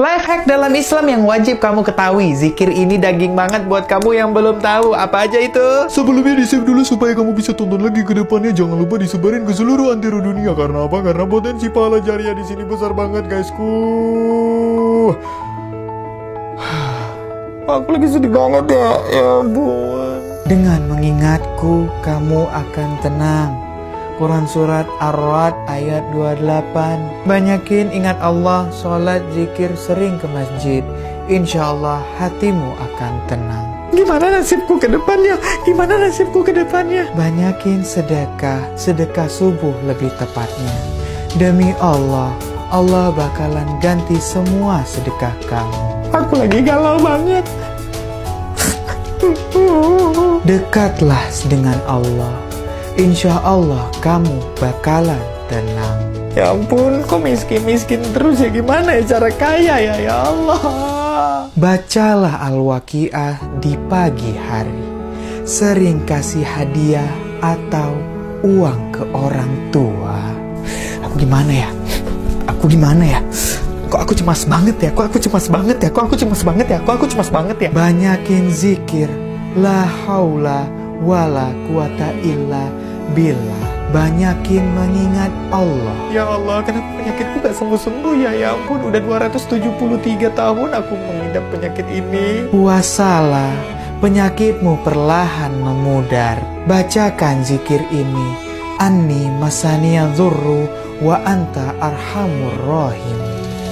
Life hack dalam Islam yang wajib kamu ketahui. Zikir ini daging banget buat kamu yang belum tahu. Apa aja itu? Sebelumnya di-save dulu supaya kamu bisa tonton lagi ke depannya. Jangan lupa disebarin ke seluruh antero dunia. Karena apa? Karena potensi pahala jariah di sini besar banget, guysku. Aku lagi sedih banget ya. Ya ampun. Dengan mengingatku, kamu akan tenang. Quran Surat Ar-Ra'd ayat 28. Banyakin ingat Allah, sholat, zikir, sering ke masjid. Insya Allah hatimu akan tenang. Gimana nasibku ke depannya? Gimana nasibku ke depannya? Banyakin sedekah, sedekah subuh lebih tepatnya. Demi Allah, Allah bakalan ganti semua sedekah kamu. Aku lagi galau banget. Dekatlah dengan Allah. Insya Allah kamu bakalan tenang. Ya ampun, kok miskin-miskin terus ya? Gimana ya cara kaya ya? Ya Allah. Bacalah Al-Waqiah di pagi hari. Sering kasih hadiah atau uang ke orang tua. Aku gimana ya? Aku gimana ya? Kok aku cemas banget ya? Kok aku cemas banget ya? Kok aku cemas banget ya? Kok aku cemas banget ya? Banyakin zikir. La haula wala quwata illa billah. Banyakin mengingat Allah. Ya Allah, kenapa penyakitku gak sembuh-sembuh ya? Ya ampun, udah 273 tahun aku mengidap penyakit ini. Puasalah, penyakitmu perlahan memudar. Bacakan zikir ini. Anni masaniya dzurru wa anta arhamur rahim.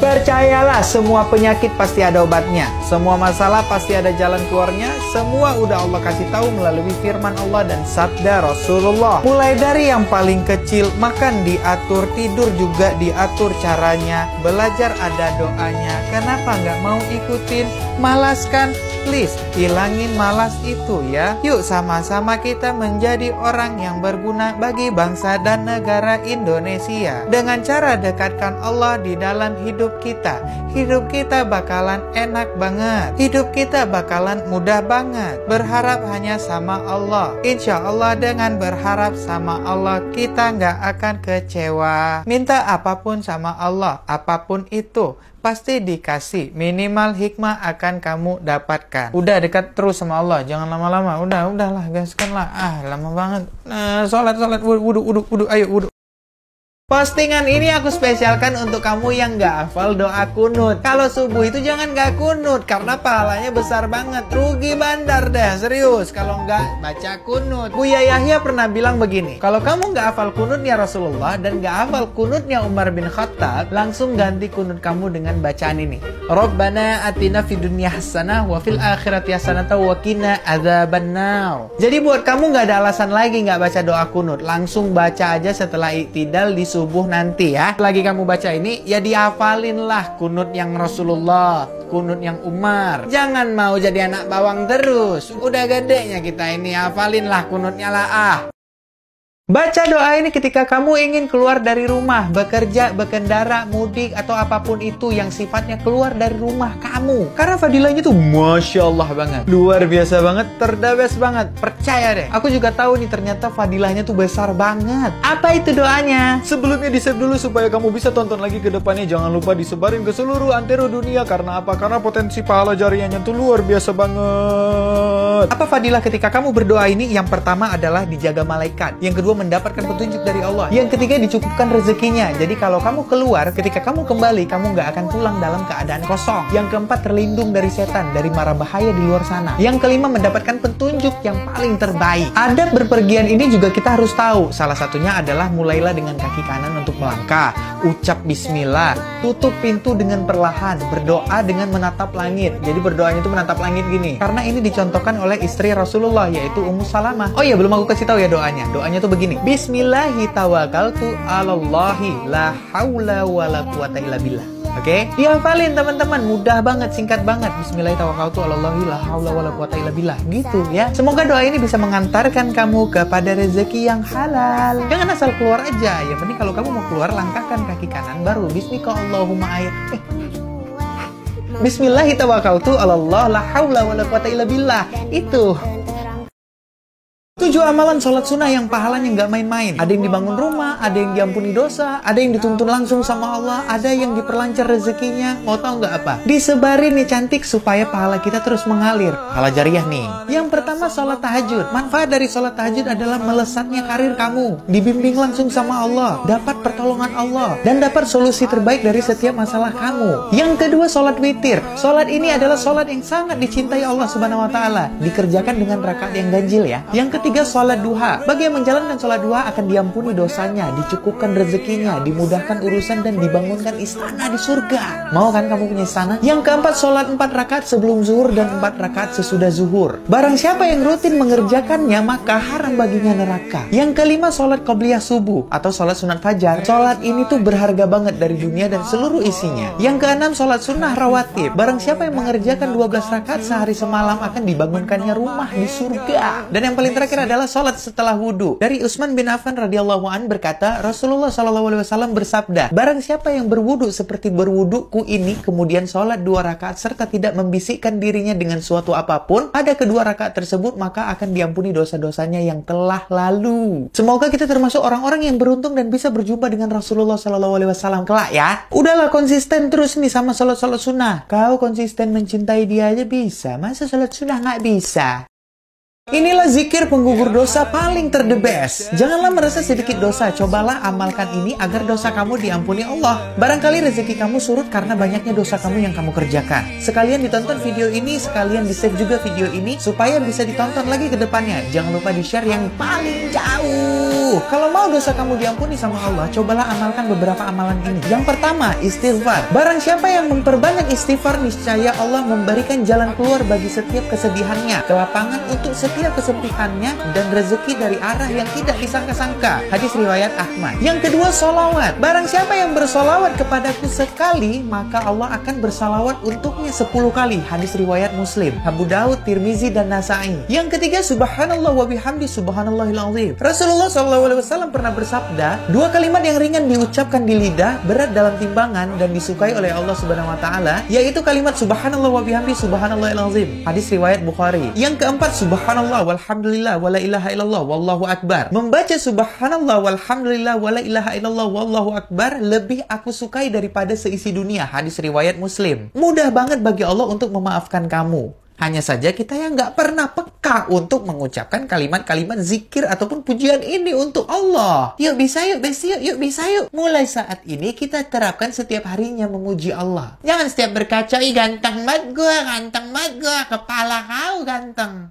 Percayalah, semua penyakit pasti ada obatnya. Semua masalah pasti ada jalan keluarnya. Semua udah Allah kasih tahu melalui firman Allah dan sabda Rasulullah. Mulai dari yang paling kecil, makan diatur, tidur juga diatur caranya. Belajar ada doanya. Kenapa nggak mau ikutin? Malas kan? Please, hilangin malas itu ya. Yuk sama-sama kita menjadi orang yang berguna bagi bangsa dan negara Indonesia. Dengan cara dekatkan Allah di dalam hidup kita. Hidup kita bakalan enak banget. Hidup kita bakalan mudah banget. Berharap hanya sama Allah. Insya Allah dengan berharap sama Allah kita nggak akan kecewa. Minta apapun sama Allah, apapun itu pasti dikasih. Minimal hikmah akan kamu dapatkan. Udah dekat terus sama Allah, jangan lama-lama. Udahlah, gaskan lah. Lama banget. Sholat, wudu, ayo wudu. Postingan ini aku spesialkan untuk kamu yang gak hafal doa kunut. Kalau subuh itu jangan gak kunut, karena pahalanya besar banget. Rugi bandar deh, serius. Kalau nggak baca kunut. Buya Yahya pernah bilang begini, kalau kamu gak hafal kunutnya Rasulullah dan gak hafal kunutnya Umar bin Khattab, langsung ganti kunut kamu dengan bacaan ini. Rabbana atina fid dunya hasanah wa fil akhirati hasanah wa qina adzabannar. Jadi buat kamu gak ada alasan lagi gak baca doa kunut. Langsung baca aja setelah iktidal di subuh nanti ya. Lagi kamu baca ini, ya dihafalin lah kunut yang Rasulullah, kunut yang Umar. Jangan mau jadi anak bawang terus. Udah gedenya kita ini, hafalin lah kunutnya lah. Baca doa ini ketika kamu ingin keluar dari rumah, bekerja, berkendara, mudik, atau apapun itu yang sifatnya keluar dari rumah kamu. Karena fadilahnya tuh Masya Allah banget. Luar biasa banget, terdabes banget. Percaya deh. Aku juga tahu nih ternyata fadilahnya tuh besar banget. Apa itu doanya? Sebelumnya di-save dulu supaya kamu bisa tonton lagi ke depannya. Jangan lupa disebarin ke seluruh antero dunia. Karena apa? Karena potensi pahala jariahnya tuh luar biasa banget. Apa fadilah ketika kamu berdoa ini? Yang pertama adalah dijaga malaikat. Yang kedua mendapatkan petunjuk dari Allah. Yang ketiga dicukupkan rezekinya. Jadi kalau kamu keluar, ketika kamu kembali, kamu nggak akan pulang dalam keadaan kosong. Yang keempat terlindung dari setan, dari mara bahaya di luar sana. Yang kelima mendapatkan petunjuk yang paling terbaik. Adab berpergian ini juga kita harus tahu. Salah satunya adalah mulailah dengan kaki kanan untuk melangkah. Ucap bismillah. Tutup pintu dengan perlahan. Berdoa dengan menatap langit. Jadi berdoanya itu menatap langit gini. Karena ini dicontohkan oleh istri Rasulullah, yaitu Ummu Salamah. Oh iya, belum aku kasih tahu ya doanya. Doanya tuh begini. Bismillahi tawakkaltu 'alallahi la haula wala quwata illa billah. Oke? Dihafalin teman-teman, mudah banget, singkat banget. Bismillahi tawakkaltu 'alallahi la haula wala quwata illa billah. Gitu ya. Semoga doa ini bisa mengantarkan kamu kepada rezeki yang halal. Jangan asal keluar aja. Yang penting kalau kamu mau keluar, langkahkan kaki kanan baru bismika Allahumma ayat. Bismillahi tawakkaltu 'alallah la haula wala quwata illa billah. Itu 7 amalan sholat sunnah yang pahalanya nggak main-main. Ada yang dibangun rumah, ada yang diampuni dosa, ada yang dituntun langsung sama Allah, ada yang diperlancar rezekinya. Mau tahu nggak apa? Disebarin nih cantik supaya pahala kita terus mengalir. Pahala jariah nih. Yang pertama sholat tahajud. Manfaat dari sholat tahajud adalah melesatnya karir kamu. Dibimbing langsung sama Allah, dapat pertolongan Allah, dan dapat solusi terbaik dari setiap masalah kamu. Yang kedua sholat witir. Sholat ini adalah sholat yang sangat dicintai Allah Subhanahu wa Ta'ala. Dikerjakan dengan rakaat yang ganjil ya. Yang ketiga sholat duha. Bagi yang menjalankan sholat duha akan diampuni dosanya, dicukupkan rezekinya, dimudahkan urusan, dan dibangunkan istana di surga. Mau kan kamu punya istana? Yang keempat sholat 4 rakaat sebelum zuhur dan 4 rakaat sesudah zuhur. Barang siapa yang rutin mengerjakannya maka haram baginya neraka. Yang kelima sholat qobliyah subuh atau sholat sunat fajar. Sholat ini tuh berharga banget dari dunia dan seluruh isinya. Yang keenam sholat sunnah rawatib. Barang siapa yang mengerjakan 12 rakaat sehari semalam akan dibangunkannya rumah di surga. Dan yang paling terakhir adalah sholat setelah wudhu. Dari Utsman bin Affan radhiyallahu an berkata, Rasulullah SAW bersabda, barang siapa yang berwudhu seperti berwudhuku ini, kemudian sholat 2 rakaat serta tidak membisikkan dirinya dengan suatu apapun pada kedua rakaat tersebut, maka akan diampuni dosa-dosanya yang telah lalu. Semoga kita termasuk orang-orang yang beruntung dan bisa berjumpa dengan Rasulullah SAW kelak ya. Udahlah konsisten terus nih sama sholat sunnah. Kau konsisten mencintai dia aja bisa, masa sholat sunnah nggak bisa? Inilah zikir penggugur dosa paling the best. Janganlah merasa sedikit dosa, cobalah amalkan ini agar dosa kamu diampuni Allah. Barangkali rezeki kamu surut karena banyaknya dosa kamu yang kamu kerjakan. Sekalian ditonton video ini, sekalian di-save juga video ini supaya bisa ditonton lagi ke depannya. Jangan lupa di-share yang paling jauh. Kalau mau dosa kamu diampuni sama Allah, cobalah amalkan beberapa amalan ini. Yang pertama, istighfar. Barang siapa yang memperbanyak istighfar, niscaya Allah memberikan jalan keluar bagi setiap kesedihannya, kelapangan untuk setiap kesempitannya, dan rezeki dari arah yang tidak disangka-sangka. Hadis riwayat Ahmad. Yang kedua, sholawat. Barang siapa yang bersolawat kepadaku sekali, maka Allah akan bersalawat untuknya 10 kali. Hadis riwayat Muslim, Abu Daud, Tirmizi, dan Nasai. Yang ketiga, subhanallah wa bihamdi subhanallahil azim. Rasulullah SAW pernah bersabda, 2 kalimat yang ringan diucapkan di lidah, berat dalam timbangan, dan disukai oleh Allah Subhanahu wa Ta'ala, yaitu kalimat subhanallah wa bihamdi subhanallahil azim. Hadis riwayat Bukhari. Yang keempat, subhanallah walhamdulillah wala ilaha illallah wallahu akbar. Membaca subhanallah walhamdulillah wala ilaha illallah wallahu akbar lebih aku sukai daripada seisi dunia. Hadis riwayat Muslim. Mudah banget bagi Allah untuk memaafkan kamu. Hanya saja kita yang nggak pernah peka untuk mengucapkan kalimat-kalimat zikir ataupun pujian ini untuk Allah. Yuk bisa yuk, besi yuk bisa yuk. Mulai saat ini kita terapkan setiap harinya memuji Allah. Jangan setiap berkaca, ih ganteng banget gua, kepala kau ganteng.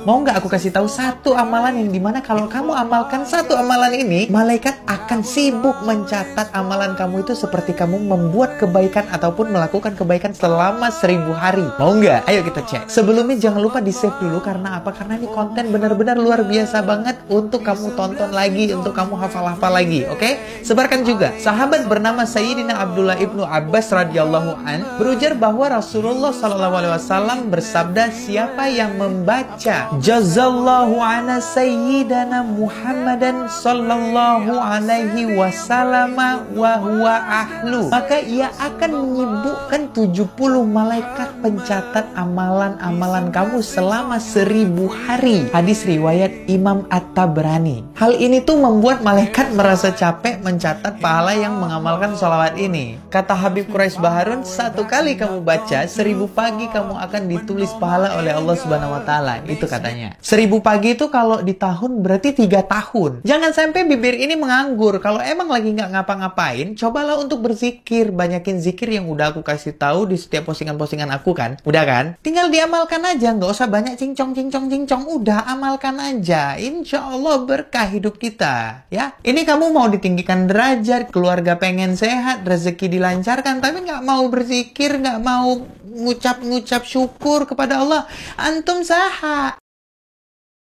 Mau nggak aku kasih tahu satu amalan yang dimana kalau kamu amalkan satu amalan ini, malaikat akan sibuk mencatat amalan kamu itu seperti kamu membuat kebaikan ataupun melakukan kebaikan selama 1000 hari. Mau nggak? Ayo kita cek. Sebelumnya jangan lupa di save dulu, karena apa? Karena ini konten benar-benar luar biasa banget untuk kamu tonton lagi, untuk kamu hafal-hafal lagi. Oke? Sebarkan juga. Sahabat bernama Sayyidina Abdullah ibnu Abbas radhiyallahu an berujar bahwa Rasulullah SAW bersabda, siapa yang membaca jazallahu ana sayyidana Muhammadan sallallahu alaihi wasallam wa huwa ahlu, maka ia akan menyibukkan 70 malaikat pencatat amalan-amalan kamu selama 1000 hari. Hadis riwayat Imam At-Tabrani. Hal ini tuh membuat malaikat merasa capek mencatat pahala yang mengamalkan sholawat ini. Kata Habib Quraish Baharun, 1 kali kamu baca 1000 pagi kamu akan ditulis pahala oleh Allah Subhanahu wa Ta'ala. Itu katanya. 1000 pagi itu kalau di tahun berarti 3 tahun. Jangan sampai bibir ini menganggur. Kalau emang lagi nggak ngapa-ngapain, cobalah untuk berzikir. Banyakin zikir yang udah aku kasih tahu di setiap postingan-postingan aku kan. Udah kan? Tinggal diamalkan aja. Nggak usah banyak cincong. Udah, amalkan aja. Insya Allah berkah hidup kita. Ya. Ini kamu mau ditinggikan derajat, keluarga pengen sehat, rezeki dilancarkan, tapi nggak mau berzikir, nggak mau ngucap syukur kepada Allah. Antum saha.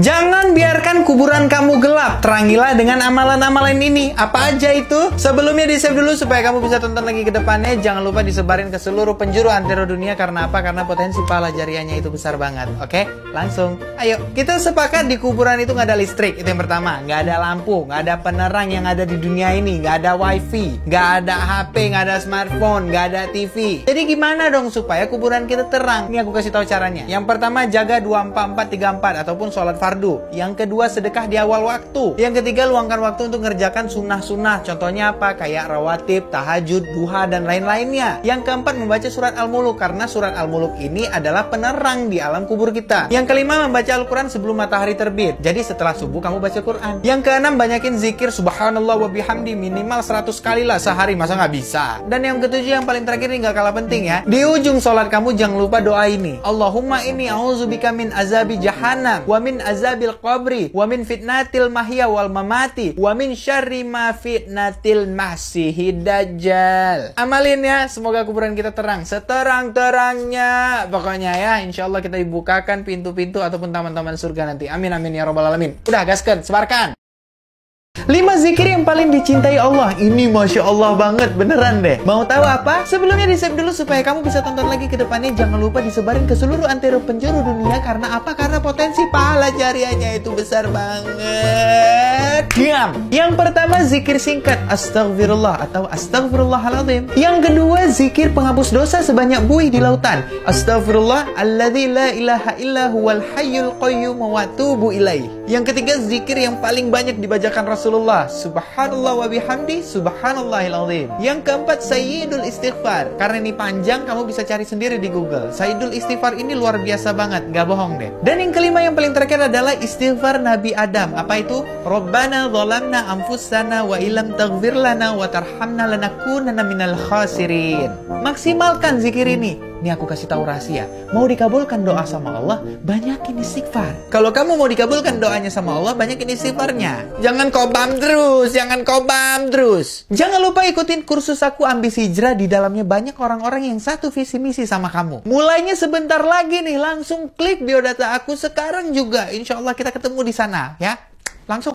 Jangan biarkan kuburan kamu gelap. Terangilah dengan amalan-amalan ini. Apa aja itu? Sebelumnya di-save dulu supaya kamu bisa tonton lagi ke depannya. Jangan lupa disebarin ke seluruh penjuru antero dunia. Karena apa? Karena potensi pahala jariahnya itu besar banget. Oke? Langsung. Ayo. Kita sepakat di kuburan itu nggak ada listrik. Itu yang pertama. Nggak ada lampu. Nggak ada penerang yang ada di dunia ini. Nggak ada wifi. Nggak ada HP. Nggak ada smartphone. Nggak ada TV. Jadi gimana dong supaya kuburan kita terang? Ini aku kasih tahu caranya. Yang pertama, jaga 24434 ataupun sholat fardu. Yang kedua, sedekah di awal waktu. Yang ketiga, luangkan waktu untuk ngerjakan sunnah-sunnah. Contohnya apa? Kayak rawatib, tahajud, duha, dan lain-lainnya. Yang keempat, membaca surat Al-Muluk. Karena surat Al-Muluk ini adalah penerang di alam kubur kita. Yang kelima, membaca Al-Quran sebelum matahari terbit. Jadi setelah subuh kamu baca Quran. Yang keenam, banyakin zikir subhanallah wa bihamdi minimal 100 kali lah sehari. Masa nggak bisa? Dan yang ketujuh, yang paling terakhir ini nggak kalah penting ya. Di ujung sholat kamu jangan lupa doa ini. Allahumma inni a'udzubika min azabi jahannam wa min azabil qabri wa min fitnatil mahya wal mamati wa min syarri ma fitnatil masihid dajjal. Amalin ya, semoga kuburan kita terang seterang-terangnya. Pokoknya ya, insyaallah kita dibukakan pintu-pintu ataupun taman-taman surga nanti. Amin amin ya robbal alamin. Udah, gaskan, sebarkan. 5 zikir yang paling dicintai Allah. Ini Masya Allah banget, beneran deh. Mau tahu apa? Sebelumnya di-save dulu supaya kamu bisa tonton lagi ke depannya. Jangan lupa disebarin ke seluruh antero penjuru dunia. Karena apa? Karena potensi pahala jariahnya itu besar banget. Diam. Yang pertama, zikir singkat Astaghfirullah atau Astaghfirullahaladzim. Yang kedua, zikir penghapus dosa sebanyak buih di lautan. Astaghfirullah alladzi la ilaha illa huwal hayyul qayyum wa atubu ilaih. Yang ketiga, zikir yang paling banyak dibacakan Rasulullah, subhanallah wa bihamdi subhanallahil azim. Yang keempat, sayyidul istighfar. Karena ini panjang, kamu bisa cari sendiri di Google. Sayyidul istighfar ini luar biasa banget, gak bohong deh. Dan yang kelima, yang paling terakhir adalah istighfar Nabi Adam. Apa itu? Rabbana zalamna anfusana wa illam taghfir lana wa tarhamna lanakunanna minal khasirin. Maksimalkan zikir ini. Ini aku kasih tahu rahasia. Mau dikabulkan doa sama Allah, banyakin istighfar. Kalau kamu mau dikabulkan doanya sama Allah, banyakin istighfarnya. Jangan kobam terus, jangan kobam terus. Jangan lupa ikutin kursus aku Ambisi Hijrah. Di dalamnya banyak orang-orang yang satu visi misi sama kamu. Mulainya sebentar lagi nih, langsung klik biodata aku sekarang juga. Insya Allah kita ketemu di sana ya. Langsung.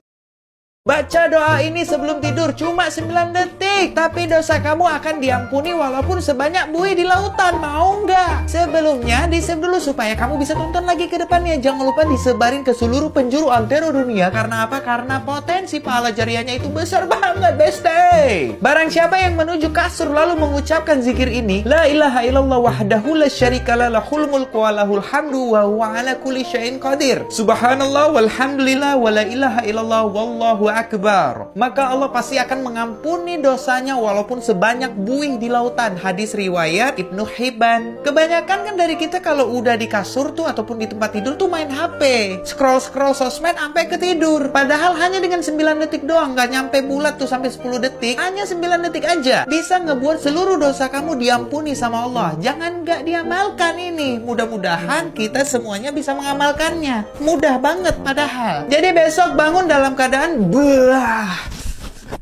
Baca doa ini sebelum tidur cuma 9 detik. Tapi dosa kamu akan diampuni walaupun sebanyak buih di lautan. Mau nggak? Sebelumnya di-save dulu supaya kamu bisa tonton lagi ke depannya. Jangan lupa disebarin ke seluruh penjuru antero dunia. Karena apa? Karena potensi pahala jariahnya itu besar banget, beste. Barang siapa yang menuju kasur lalu mengucapkan zikir ini, La ilaha illallah wahdahu la syarikalah lahul mulku wa lahul hamdu wa huwa ala kulli syai'in qadir. Subhanallah walhamdulillah wa la ilaha illallah wallahu akbar. Maka Allah pasti akan mengampuni dosanya walaupun sebanyak buih di lautan. Hadis riwayat Ibnu Hibban. Kebanyakan kan dari kita kalau udah di kasur tuh ataupun di tempat tidur tuh main HP, scroll sosmed sampai ketidur. Padahal hanya dengan 9 detik doang, nggak nyampe bulat tuh sampai 10 detik. Hanya 9 detik aja bisa ngebuat seluruh dosa kamu diampuni sama Allah. Jangan nggak diamalkan ini. Mudah-mudahan kita semuanya bisa mengamalkannya. Mudah banget padahal. Jadi besok bangun dalam keadaan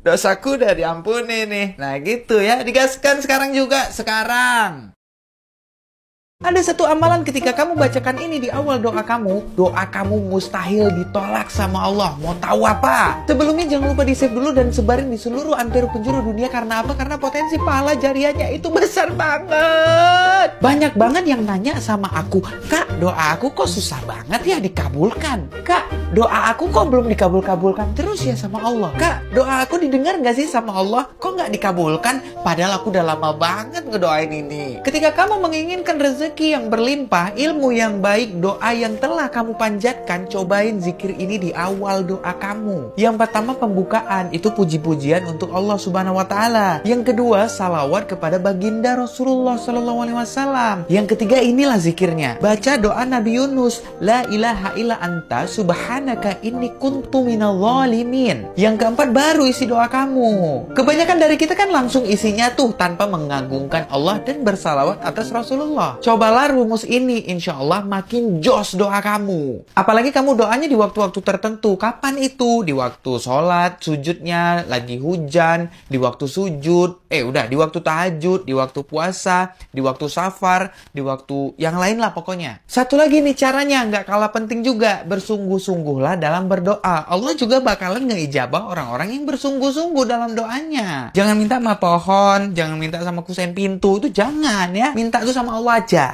dosaku udah diampuni nih. Nah gitu ya, digaskan sekarang juga. Sekarang ada satu amalan ketika kamu bacakan ini di awal doa kamu mustahil ditolak sama Allah. Mau tahu apa? Sebelumnya jangan lupa di-save dulu dan sebarin di seluruh antero penjuru dunia. Karena apa? Karena potensi pahala jariahnya itu besar banget. Banyak banget yang nanya sama aku, Kak, doa aku kok susah banget ya dikabulkan? Kak, doa aku kok belum dikabul-kabulkan terus ya sama Allah? Kak, doa aku didengar gak sih sama Allah? Kok gak dikabulkan? Padahal aku udah lama banget ngedoain ini. Ketika kamu menginginkan rezeki yang berlimpah, ilmu yang baik, doa yang telah kamu panjatkan, cobain zikir ini di awal doa kamu. Yang pertama, pembukaan, itu puji-pujian untuk Allah Subhanahu wa Ta'ala. Yang kedua, salawat kepada baginda Rasulullah SAW. Yang ketiga, inilah zikirnya, baca doa Nabi Yunus, La ilaha illa anta subhanaka inni kuntu minal zalimin. Yang keempat, baru isi doa kamu. Kebanyakan dari kita kan langsung isinya tuh tanpa mengagungkan Allah dan bersalawat atas Rasulullah. Cobalah rumus ini, insya Allah makin jos doa kamu. Apalagi kamu doanya di waktu-waktu tertentu. Kapan itu? Di waktu sholat, sujudnya, lagi hujan, di waktu sujud, di waktu tahajud, di waktu puasa, di waktu safar, di waktu yang lain lah pokoknya. Satu lagi nih caranya, nggak kalah penting juga. Bersungguh-sungguhlah dalam berdoa. Allah juga bakalan ngeijabah orang-orang yang bersungguh-sungguh dalam doanya. Jangan minta sama pohon, jangan minta sama kusen pintu, itu jangan ya. Minta itu sama Allah aja.